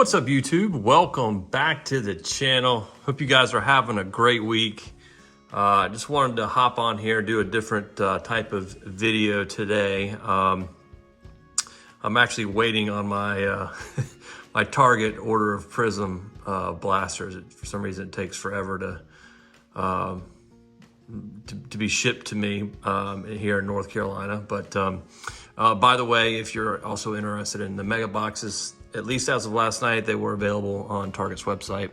What's up, YouTube? Welcome back to the channel. Hope you guys are having a great week. I just wanted to hop on here and do a different type of video today. I'm actually waiting on my my Target order of Prism blasters. For some reason, it takes forever to be shipped to me here in North Carolina. But by the way, if you're also interested in the mega boxes, at least as of last night, they were available on Target's website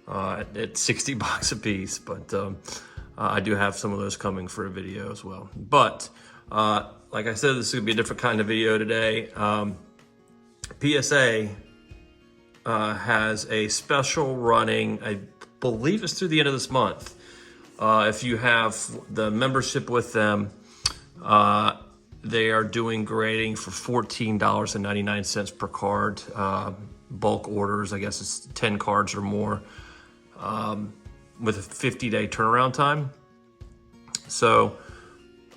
at 60 bucks a piece. But I do have some of those coming for a video as well. But like I said, this is gonna be a different kind of video today. PSA has a special running, I believe it's through the end of this month. If you have the membership with them, they are doing grading for $14.99 per card. Bulk orders, I guess it's 10 cards or more, with a 50-day turnaround time. So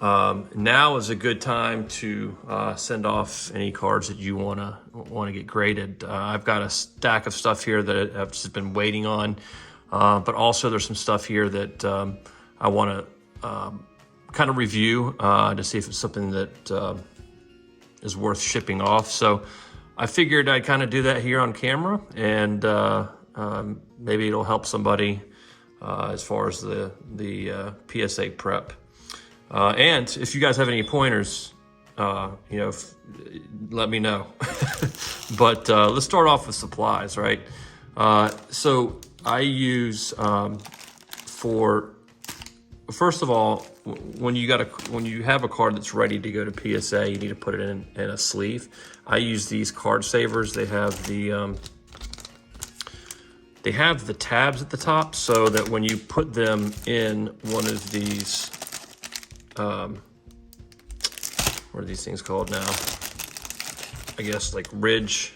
now is a good time to send off any cards that you want to get graded. I've got a stack of stuff here that I've just been waiting on, but also there's some stuff here that I want to kind of review to see if it's something that is worth shipping off. So I figured I'd kind of do that here on camera, and maybe it'll help somebody as far as the PSA prep. And if you guys have any pointers, let me know. But let's start off with supplies, right? So I use first of all, when you have a card that's ready to go to PSA, you need to put it in a sleeve. I use these card savers. They have the tabs at the top, so that when you put them in one of these, what are these things called now? I guess like ridge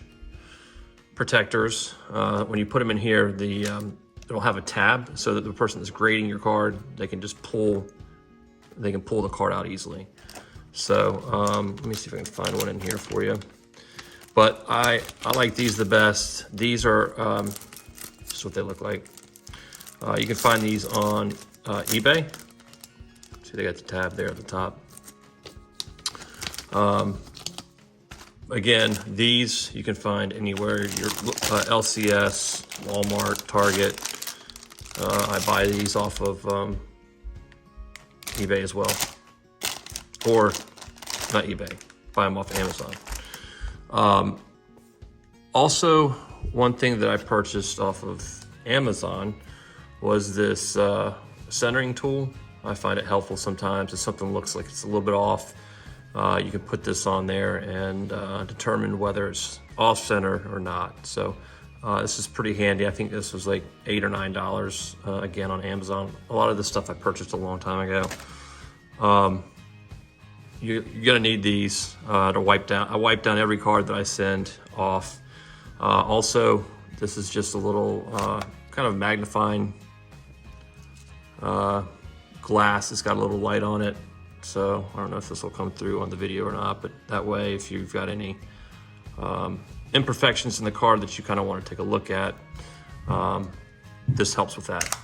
protectors. When you put them in here, it'll have a tab so that the person that's grading your card, they can pull the card out easily. So let me see if I can find one in here for you. But I like these the best. These are just what they look like. You can find these on eBay. See, they got the tab there at the top. Again, these you can find anywhere. Your LCS, Walmart, Target. I buy these off of eBay as well, or not eBay, buy them off Amazon. Also, one thing that I purchased off of Amazon was this centering tool. I find it helpful sometimes if something looks like it's a little bit off. You can put this on there and determine whether it's off center or not. So this is pretty handy. I think this was like $8 or $9 again on Amazon. A lot of this stuff I purchased a long time ago. You're gonna need these to wipe down. I wipe down every card that I send off. Also, this is just a little kind of magnifying glass. It's got a little light on it. So I don't know if this will come through on the video or not, but that way, if you've got any imperfections in the card that you kind of want to take a look at, this helps with that.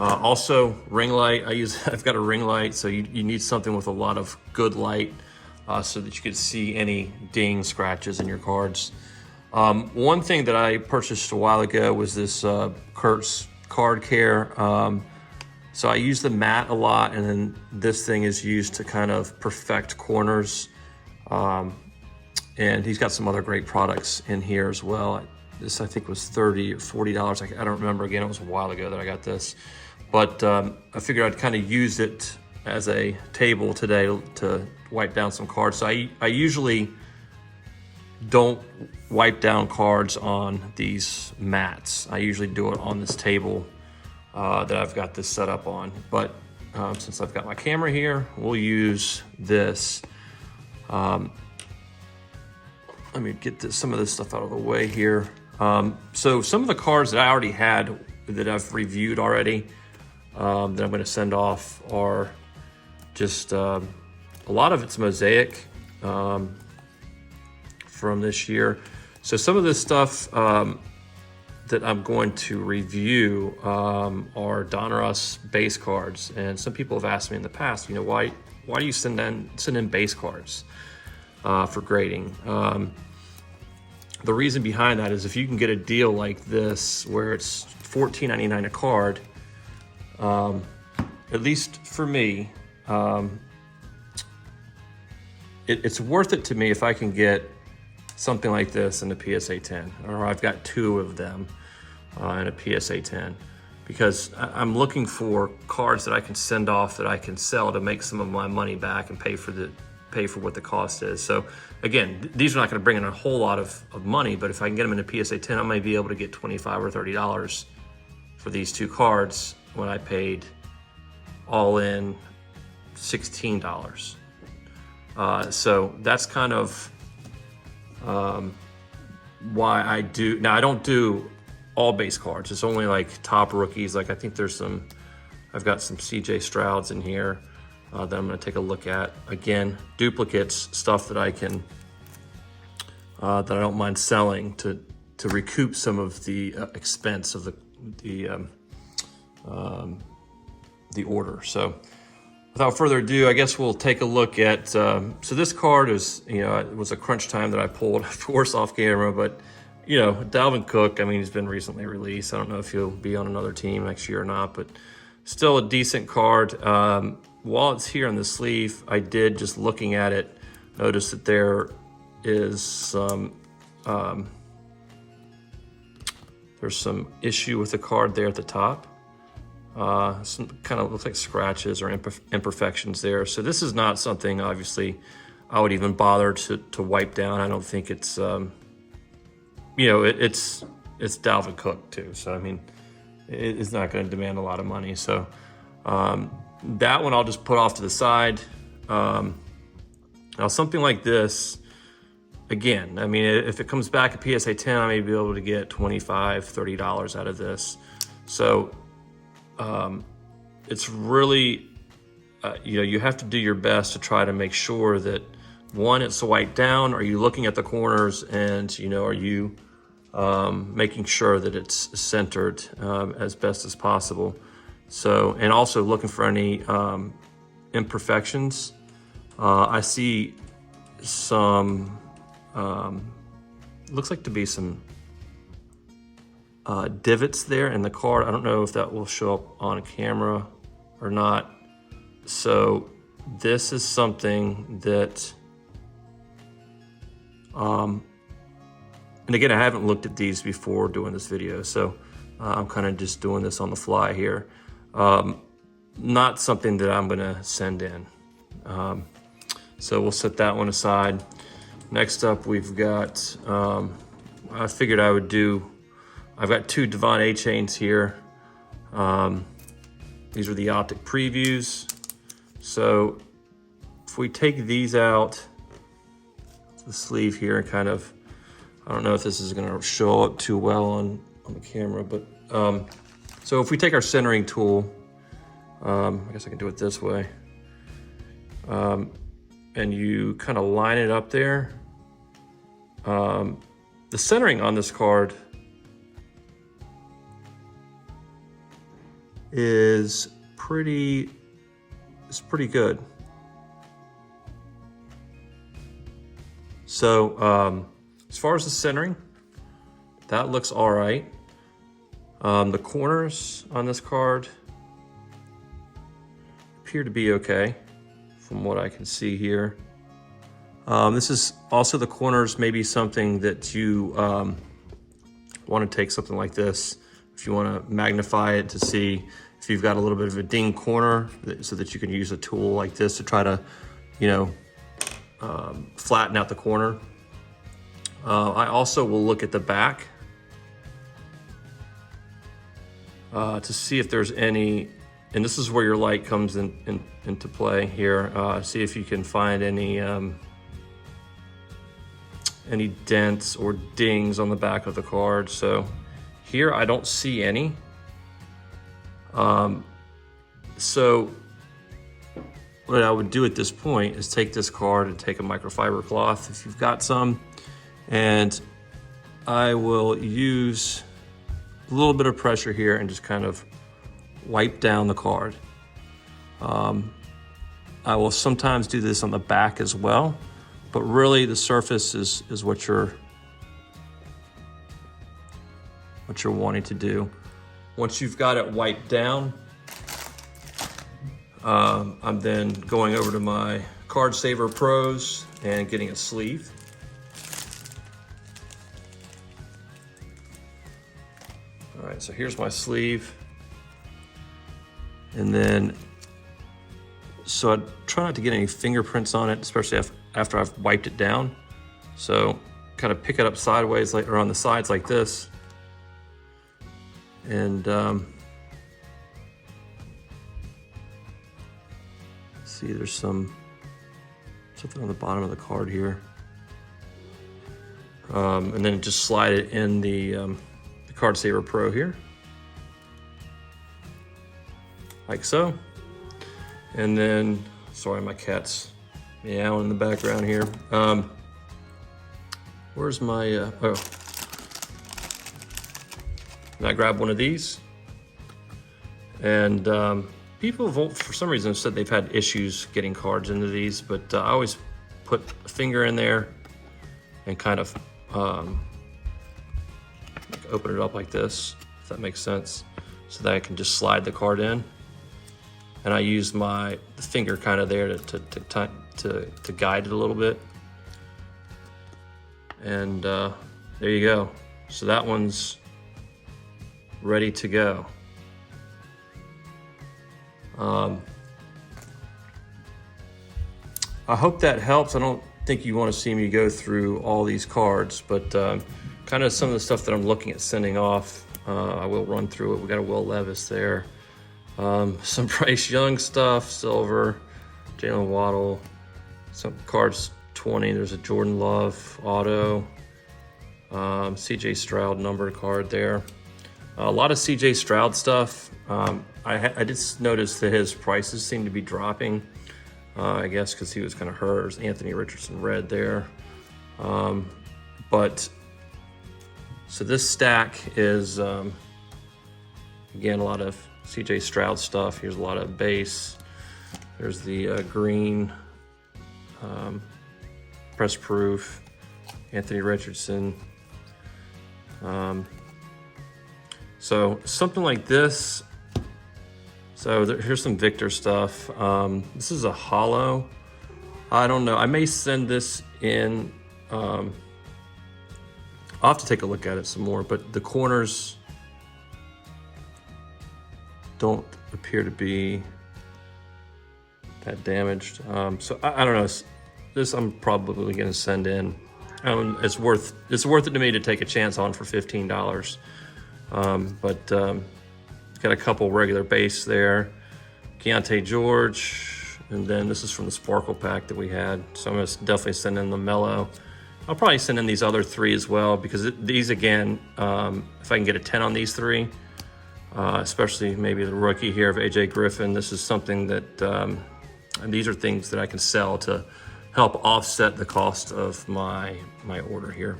Also, ring light. I've got a ring light, so you need something with a lot of good light so that you can see any ding scratches in your cards. One thing that I purchased a while ago was this Kurtz Card Care. So I use the mat a lot, and then this thing is used to kind of perfect corners. And he's got some other great products in here as well. This I think was $30 or $40. I don't remember. Again, it was a while ago that I got this. But I figured I'd kind of use it as a table today to wipe down some cards. So I usually don't wipe down cards on these mats. I usually do it on this table that I've got this set up on. But since I've got my camera here, we'll use this. Let me get some of this stuff out of the way here. So some of the cards that I already had that I've reviewed already, that I'm going to send off are just a lot of it's Mosaic from this year. So some of this stuff that I'm going to review are Donruss base cards, and some people have asked me in the past, you know, why do you send in base cards for grading? The reason behind that is if you can get a deal like this where it's $14.99 a card, at least for me, it's worth it to me if I can get something like this in the PSA 10, or I've got 2 of them in a PSA 10, because I'm looking for cards that I can send off that I can sell to make some of my money back and pay for what the cost is. So again, these are not going to bring in a whole lot of money, but if I can get them in a PSA 10, I might be able to get $25 or $30 for these 2 cards when I paid all in $16. So that's kind of why I do. Now I don't do all base cards. It's only like top rookies. Like I think I've got some CJ Strouds in here that I'm going to take a look at. Again, duplicates, stuff that I can, that I don't mind selling to recoup some of the expense of the order. So without further ado, I guess we'll take a look at, so this card is, you know, it was a crunch time that I pulled, of course, off camera, but you know, Dalvin Cook, I mean, he's been recently released. I don't know if he'll be on another team next year or not, but still a decent card. While it's here on the sleeve, I did, just looking at it, notice that there is some, there's some issue with the card there at the top. Some kind of looks like scratches or imperfections there. So this is not something, obviously, I would even bother to wipe down. I don't think it's, you know, it's Dalvin Cook too. So, I mean, it's not going to demand a lot of money. So that one I'll just put off to the side. Now something like this, again, I mean, if it comes back at PSA 10, I may be able to get $25, $30 out of this. So it's really, you know, you have to do your best to try to make sure that, one, it's wiped down. Are you looking at the corners, and, you know, are you making sure that it's centered as best as possible? So, and also looking for any imperfections. I see some, looks like to be some divots there in the card. I don't know if that will show up on camera or not. So this is something that, and again, I haven't looked at these before doing this video, so I'm kind of just doing this on the fly here. Not something that I'm gonna send in. So we'll set that one aside. Next up, we've got, I figured I would do, I've got 2 Devon A-Chains here. These are the optic previews. So if we take these out, the sleeve here, and kind of, I don't know if this is gonna show up too well on the camera, but so if we take our centering tool, I guess I can do it this way, and you kind of line it up there. The centering on this card is pretty good. So as far as the centering, that looks all right. The corners on this card appear to be okay from what I can see here. This is also, the corners may be something that you want to take something like this, if you want to magnify it to see if you've got a little bit of a ding corner, so that you can use a tool like this to try to, you know, flatten out the corner. I also will look at the back to see if there's any, and this is where your light comes into play here. See if you can find any dents or dings on the back of the card. So here I don't see any. So what I would do at this point is take this card and take a microfiber cloth, if you've got some, and I will use a little bit of pressure here and just kind of wipe down the card. I will sometimes do this on the back as well, but really the surface is what you're wanting to do. Once you've got it wiped down, I'm then going over to my Card Saver Pros and getting a sleeve. All right, so here's my sleeve. And then, so I try not to get any fingerprints on it, especially after I've wiped it down. So kind of pick it up sideways, or on the sides like this. And see, there's something on the bottom of the card here. And then just slide it in the Card Saver Pro here, like so. And then, sorry, my cat's meowing in the background here. Where's my, oh. And I grab one of these, and people have, for some reason, said they've had issues getting cards into these, but I always put a finger in there and kind of open it up like this, if that makes sense, so that I can just slide the card in. And I use the finger kind of there to guide it a little bit. And there you go. So that one's ready to go. I hope that helps. I don't think you want to see me go through all these cards, but kind of some of the stuff that I'm looking at sending off, I will run through it. We got a Will Levis there. Some Bryce Young stuff, silver, Jalen Waddle, some cards 20. There's a Jordan Love auto, CJ Stroud numbered card there. A lot of CJ Stroud stuff. I just noticed that his prices seem to be dropping. I guess because he was kind of hurt. There's Anthony Richardson red there. But so this stack is again a lot of CJ Stroud stuff. Here's a lot of base. There's the green press proof, Anthony Richardson. So something like this. So here's some Victor stuff. This is a hollow. I don't know. I may send this in. I'll have to take a look at it some more, but the corners don't appear to be that damaged. So I don't know. This I'm probably going to send in. It's worth it to me to take a chance on for $15. Got a couple regular base there. Keontae George, and then this is from the Sparkle pack that we had. So I'm going to definitely send in the Mellow. I'll probably send in these other three as well, because these, again, if I can get a 10 on these three, especially maybe the rookie here of AJ Griffin, this is something that, and these are things that I can sell to help offset the cost of my order here.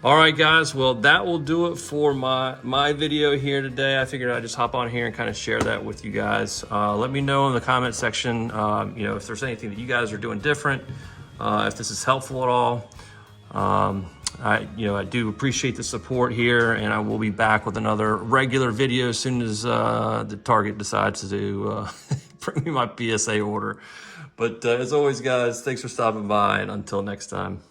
All right, guys, well, that will do it for my video here today. I figured I'd just hop on here and kind of share that with you guys. Let me know in the comment section, if there's anything that you guys are doing different, if this is helpful at all. I do appreciate the support here, and I will be back with another regular video as soon as the Target decides to bring me my PSA order. But as always, guys, thanks for stopping by, and until next time.